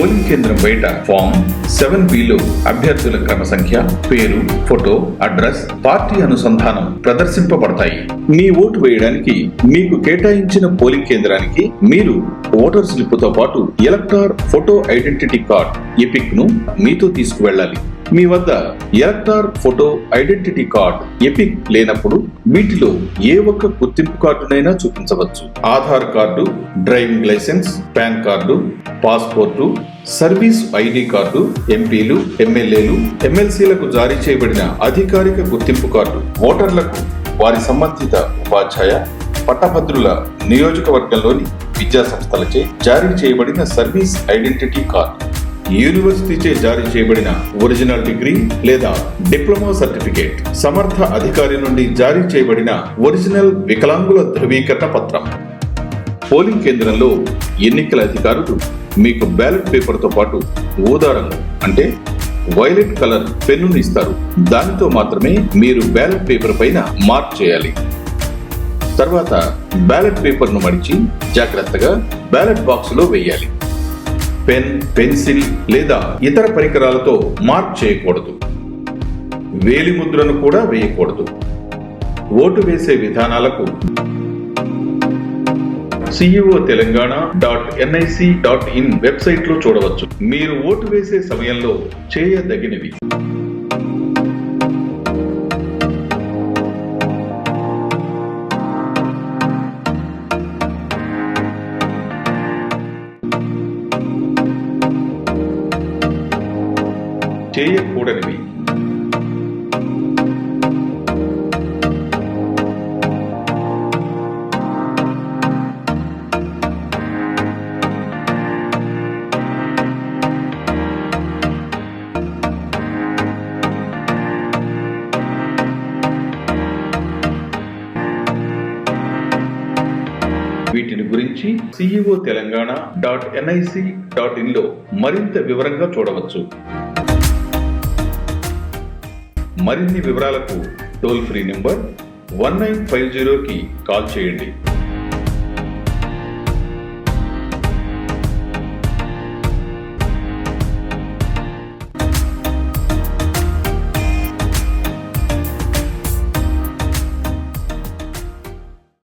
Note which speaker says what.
Speaker 1: Polling కేంద్రం బయట form 7B అభ్యర్థుల క్రమ సంఖ్య, పేరు, ఫోటో, అడ్రస్, పార్టీ అనుసంధానం ప్రదర్శింపబడతాయి. మీ ఓటు వేయడానికి మీకు కేటాయించిన పోలింగ్ కేంద్రానికి మీరు ఓటర్ స్లిప్ తో పాటు elector photo identity card EPIC ను మీతో తీసుకువెళ్ళాలి. మీ వద్ద elector photo identity card EPIC లేనప్పుడు వీటిలో ఏ ఒక్క గుర్తింపు కార్డునైనా చూపించవచ్చు. Aadhaar card, driving licence, PAN card, passport, service ID card, ఎంపీలు, ఎమ్మెల్యేలు, ఎమ్మెల్సీలకు జారీ చేయబడిన అధికారిక గుర్తింపు కార్డు, ఓటర్లకు వారి సంబంధిత ఉపాధ్యాయ, పట్టభద్రుల నియోజకవర్గంలోని విద్యా సంస్థలచే జారీ చేయబడిన సర్వీస్ ఐడెంటిటీ కార్డు, యూనివర్సిటీచే జారీ చేయబడిన ఒరిజినల్ డిగ్రీ లేదా డిప్లొమా సర్టిఫికేట్, సమర్థ అధికారి నుండి జారీ చేయబడిన ఒరిజినల్ వికలాంగుల ధృవీకరణ పత్రం. పోలింగ్ కేంద్రంలో ఎన్నికల అధికారులు మీకు బ్యాలెట్ పేపర్ తో పాటు ఊదా రంగు అంటే వైలెట్ కలర్ పెన్నును ఇస్తారు. దానితో మాత్రమే మీరు బ్యాలెట్ పేపర్ పైన మార్క్ చేయాలి. తర్వాత బ్యాలెట్ పేపర్ ను మడిచి జాగ్రత్తగా బ్యాలెట్ బాక్స్ లో వేయాలి. పెన్, పెన్సిల్ లేదా ఇతర పరికరాలతో మార్క్ చేయకూడదు. వేలి ముద్రను కూడా వేయకూడదు. ఓటు వేసే విధానాలకు ceotelangana.nic.in వెబ్సైట్ లో చూడవచ్చు. మీరు ఓటు వేసే సమయంలో చేయదగినవి: చేయకూడనివి: వీటిని గురించి ceotelangana.nic.in లో మరింత వివరంగా చూడవచ్చు. మరిన్ని వివరాలకు టోల్ ఫ్రీ నంబర్ 1950కి కాల్ చేయండి.